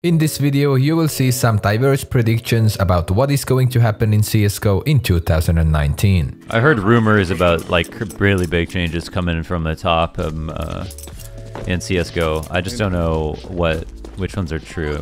In this video, you will see some diverse predictions about what is going to happen in CSGO in 2019. I heard rumors about like really big changes coming from the top in CSGO. I just don't know which ones are true.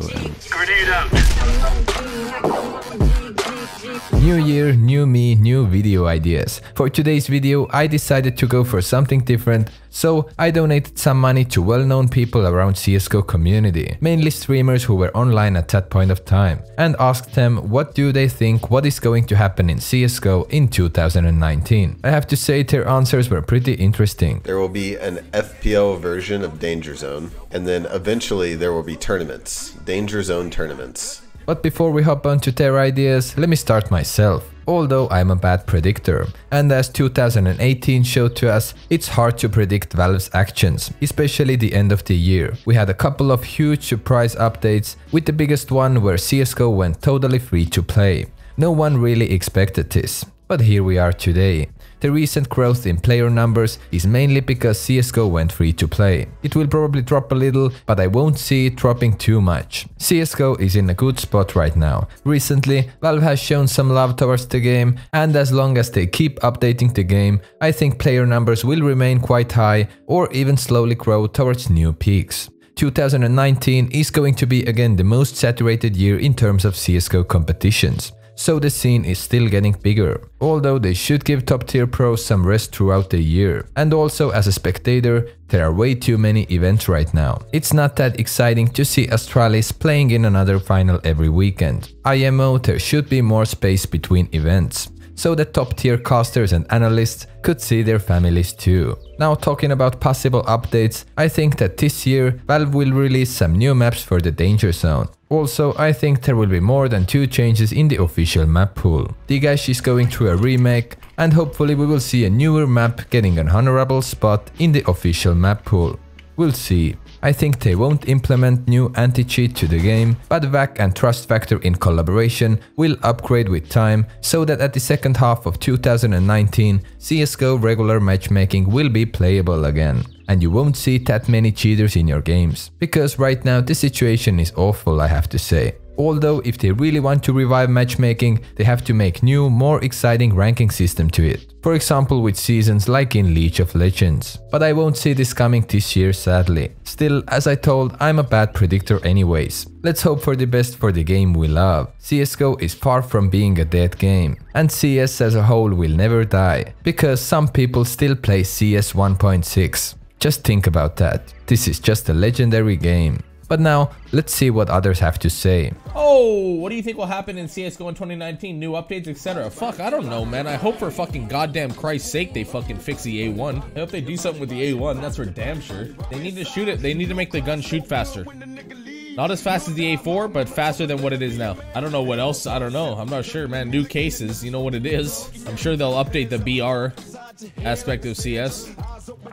New year, new me, new video ideas. For today's video, I decided to go for something different, so I donated some money to well-known people around CSGO community, mainly streamers who were online at that point of time, and asked them what do they think what is going to happen in CSGO in 2019. I have to say their answers were pretty interesting. There will be an FPO version of Danger Zone, and then eventually there will be tournaments, Danger Zone tournaments. But before we hop on to their ideas, let me start myself. Although I'm a bad predictor, and as 2018 showed to us, it's hard to predict Valve's actions, especially the end of the year. We had a couple of huge surprise updates, with the biggest one where CSGO went totally free to play. No one really expected this, but here we are today. The recent growth in player numbers is mainly because CSGO went free to play. It will probably drop a little, but I won't see it dropping too much. CSGO is in a good spot right now. Recently, Valve has shown some love towards the game, and as long as they keep updating the game, I think player numbers will remain quite high or even slowly grow towards new peaks. 2019 is going to be again the most saturated year in terms of CSGO competitions. So the scene is still getting bigger, although they should give top tier pros some rest throughout the year. And also as a spectator, there are way too many events right now. It's not that exciting to see Astralis playing in another final every weekend. IMO, there should be more space between events, so that top tier casters and analysts could see their families too. Now talking about possible updates, I think that this year Valve will release some new maps for the Danger Zone. Also, I think there will be more than 2 changes in the official map pool. Digash is going through a remake, and hopefully we will see a newer map getting an honorable spot in the official map pool. We'll see. I think they won't implement new anti-cheat to the game, but VAC and Trust Factor in collaboration will upgrade with time, so that at the second half of 2019, CSGO regular matchmaking will be playable again. And you won't see that many cheaters in your games. Because right now the situation is awful, I have to say. Although if they really want to revive matchmaking, they have to make new, more exciting ranking system to it. For example with seasons like in League of Legends. But I won't see this coming this year sadly. Still, as I told, I'm a bad predictor anyways. Let's hope for the best for the game we love. CSGO is far from being a dead game. And CS as a whole will never die. Because some people still play CS 1.6. Just think about that. This is just a legendary game. But now, let's see what others have to say. Oh, what do you think will happen in CSGO in 2019? New updates, etc. Fuck, I don't know, man. I hope for fucking goddamn Christ's sake they fucking fix the A1. I hope they do something with the A1, that's for damn sure. They need to shoot it. They need to make the gun shoot faster. Not as fast as the A4, but faster than what it is now. I don't know what else. I don't know. I'm not sure, man. New cases, you know what it is. I'm sure they'll update the BR aspect of CS.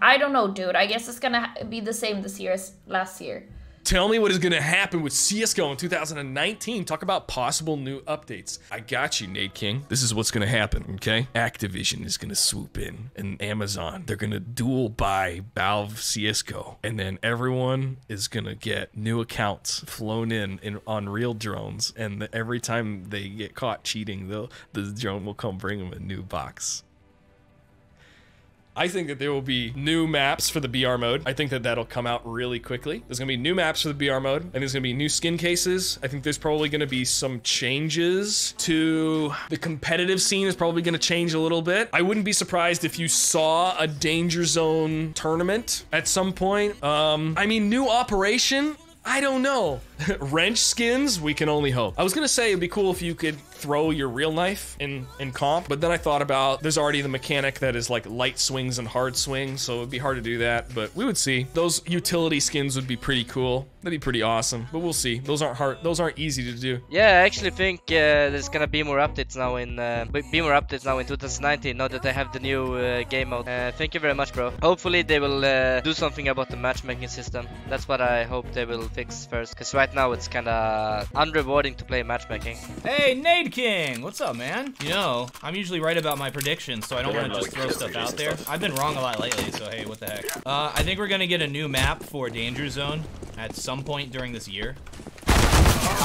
I don't know, dude. I guess it's gonna be the same this year as last year. Tell me what is going to happen with CSGO in 2019. Talk about possible new updates. I got you, Nate King. This is what's going to happen, okay? Activision is going to swoop in, and Amazon. They're going to dual buy Valve CSGO. And then everyone is going to get new accounts flown in on real drones. And every time they get caught cheating, the drone will come bring them a new box. I think that there will be new maps for the BR mode. I think that that'll come out really quickly. There's gonna be new maps for the BR mode, and there's gonna be new skin cases. I think there's probably gonna be some changes to the competitive scene is probably gonna change a little bit. I wouldn't be surprised if you saw a Danger Zone tournament at some point. I mean, new operation? I don't know. Wrench skins? We can only hope. I was gonna say it'd be cool if you could throw your real knife in comp, but then I thought about there's already the mechanic that is like light swings and hard swings, so it'd be hard to do that, but we would see. Those utility skins would be pretty cool. That'd be pretty awesome, but we'll see. Those aren't hard. Those aren't easy to do. Yeah, I actually think there's gonna be more updates now in 2019. Now that they have the new game mode. Thank you very much, bro. Hopefully they will do something about the matchmaking system. That's what I hope they will fix first, because right now it's kind of unrewarding to play matchmaking. Hey, Nade King, what's up, man? You know, I'm usually right about my predictions, so I don't want to just throw stuff out there. I've been wrong a lot lately, so hey, what the heck. I think we're gonna get a new map for Danger Zone at some point during this year.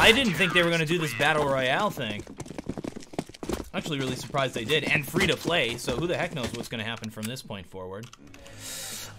I didn't think they were going to do this Battle Royale thing. Actually really surprised they did, and free to play, so who the heck knows what's going to happen from this point forward.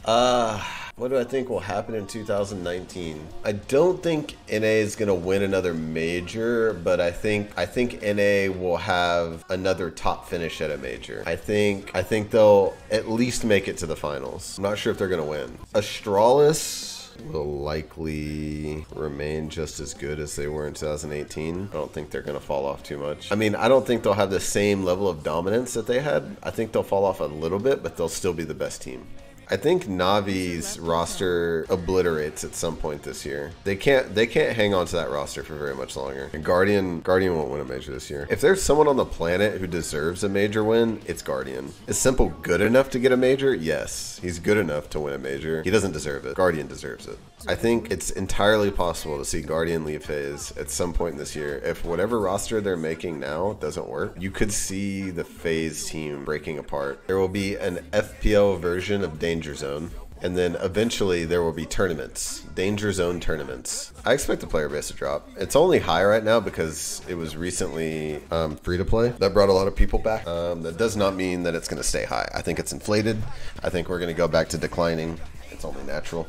What do I think will happen in 2019? I don't think NA is gonna win another major, but I think NA will have another top finish at a major. I think they'll at least make it to the finals. I'm not sure if they're gonna win. Astralis will likely remain just as good as they were in 2018. I don't think they're going to fall off too much. I mean, I don't think they'll have the same level of dominance that they had. I think they'll fall off a little bit, but they'll still be the best team. I think Navi's roster obliterates at some point this year. They can't hang on to that roster for very much longer. And Guardian won't win a major this year. If there's someone on the planet who deserves a major win, it's Guardian. Is Simple good enough to get a major? Yes. He's good enough to win a major. He doesn't deserve it. Guardian deserves it. I think it's entirely possible to see Guardian leave FaZe at some point this year. If whatever roster they're making now doesn't work, you could see the FaZe team breaking apart. There will be an FPL version of Danger Zone, and then eventually there will be tournaments, Danger Zone tournaments. I expect the player base to drop. It's only high right now because it was recently free to play. That brought a lot of people back. That does not mean that it's going to stay high. I think it's inflated. I think we're going to go back to declining. It's only natural.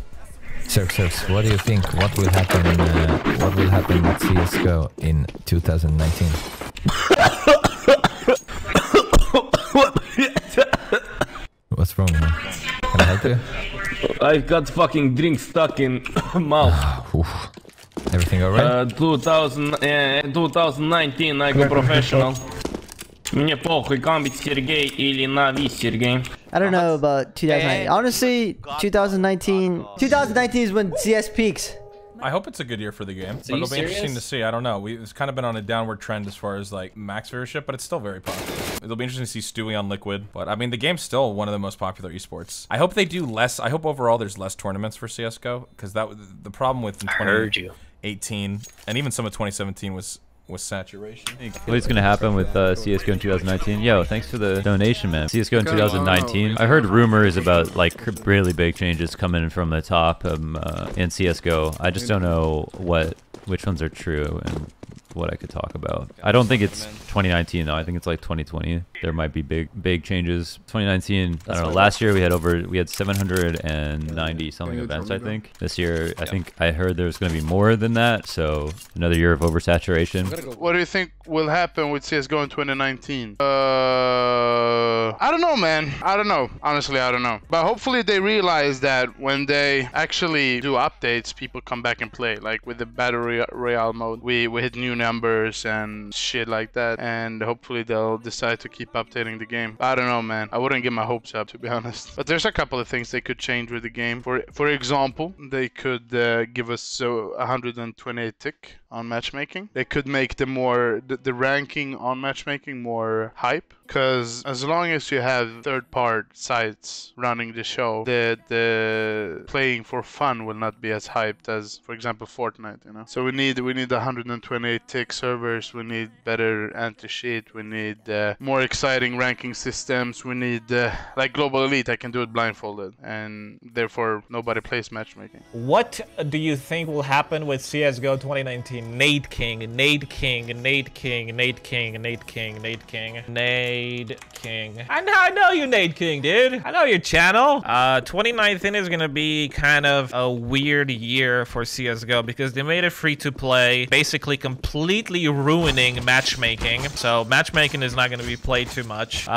So, what do you think? What will happen? What will happen at CS:GO in 2019? What's wrong, man? Can I help you? I got fucking drink stuck in mouth. Everything alright? 2019 I go professional. Мне похуй, комбит Сергей или Нави Сергей. I don't know about 2019. Honestly, 2019 is when CS peaks. I hope it's a good year for the game, but it'll be interesting to see. I don't know. It's kind of been on a downward trend as far as like max viewership, but it's still very popular. It'll be interesting to see Stewie on Liquid, but I mean the game's still one of the most popular esports. I hope they do less. I hope overall there's less tournaments for CS:GO because that the problem with 2018 and even some of 2017 was saturation. What's gonna happen with CS:GO in 2019? Yo, thanks for the donation, man. CS:GO in 2019. I heard rumors about like really big changes coming from the top in CS:GO. I just don't know which ones are true and what I could talk about. I don't think it's 2019 though. I think it's like 2020. There might be big changes. 2019. I don't know. Last year we had 790 something events. I think this year I heard there's going to be more than that. So another year of oversaturation. What do you think will happen with CS:GO in 2019? I don't know, man. I don't know. Honestly, I don't know. But hopefully they realize that when they actually do updates, people come back and play. Like with the Battle Royale mode, we hit new numbers and shit like that. And hopefully they'll decide to keep updating the game. I don't know, man. I wouldn't get my hopes up, to be honest. But there's a couple of things they could change with the game. For example, they could give us 128 tick on matchmaking. They could make the ranking on matchmaking more hype. Because as long as you have third-party sites running the show, the playing for fun will not be as hyped as, for example, Fortnite. You know. So we need 128 tick servers. We need better anti-cheat. We need more exciting ranking systems. We need like Global Elite. I can do it blindfolded, and therefore nobody plays matchmaking. What do you think will happen with CS:GO 2019? Nade King. I know you, Nade King, dude. I know your channel. 2019 is gonna be kind of a weird year for CS:GO because they made it free to play, basically completely ruining matchmaking. So matchmaking is not gonna be played too much.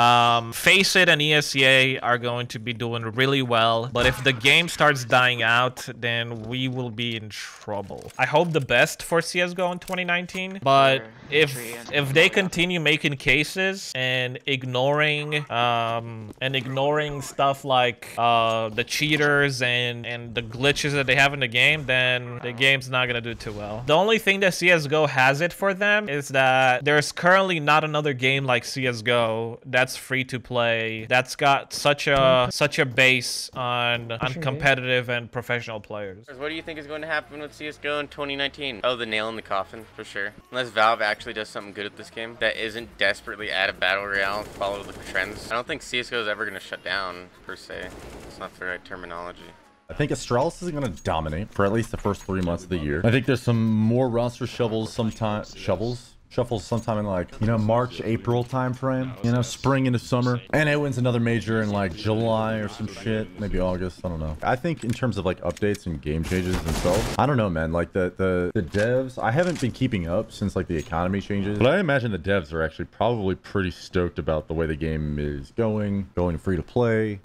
Face It and ESEA are going to be doing really well, but if the game starts dying out, then we will be in trouble. I hope the best for CS:GO in 2019, but if they continue making cases and ignoring stuff like the cheaters and the glitches that they have in the game, then the game's not gonna do too well. The only thing that CS:GO has it for them is that there's currently not another game like CS:GO that's free to play that's got such a base on competitive and professional players. What do you think is going to happen with CS:GO in 2019? Oh, the nail in the coffin for sure. Unless Valve actually does something good at this game that isn't desperately at a battle royale, follow the trends. I don't think CS:GO is ever going to shut down per se. It's not the right terminology. I think Astralis is going to dominate for at least the first 3 months of the year. I think there's some more roster shuffles sometime in like, you know, March, April time frame, you know, spring into summer. And it wins another major in like July or some shit, maybe August, I don't know. I think in terms of like updates and game changes themselves, I don't know, man, like the devs, I haven't been keeping up since like the economy changes, but I imagine the devs are actually probably pretty stoked about the way the game is going free to play,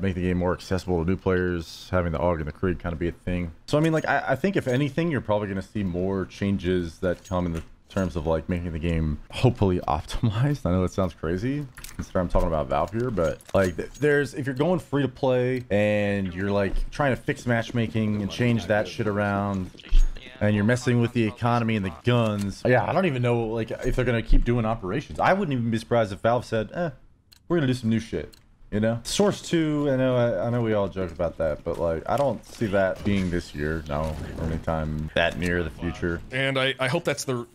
make the game more accessible to new players, having the AUG and the Krieg kind of be a thing. So I mean, like, I think if anything, you're probably going to see more changes that come in the terms of like making the game hopefully optimized. I know it sounds crazy considering I'm talking about Valve here, but like if you're going free to play and you're like trying to fix matchmaking and change that shit around and you're messing with the economy and the guns, yeah, I don't even know like if they're gonna keep doing operations. I wouldn't even be surprised if Valve said, we're gonna do some new shit. You know, Source 2, I know we all joke about that, but like I don't see that being this year, no, or anytime that near the future. And I hope that's the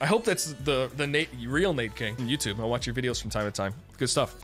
real Nate King on YouTube. I watch your videos from time to time. Good stuff.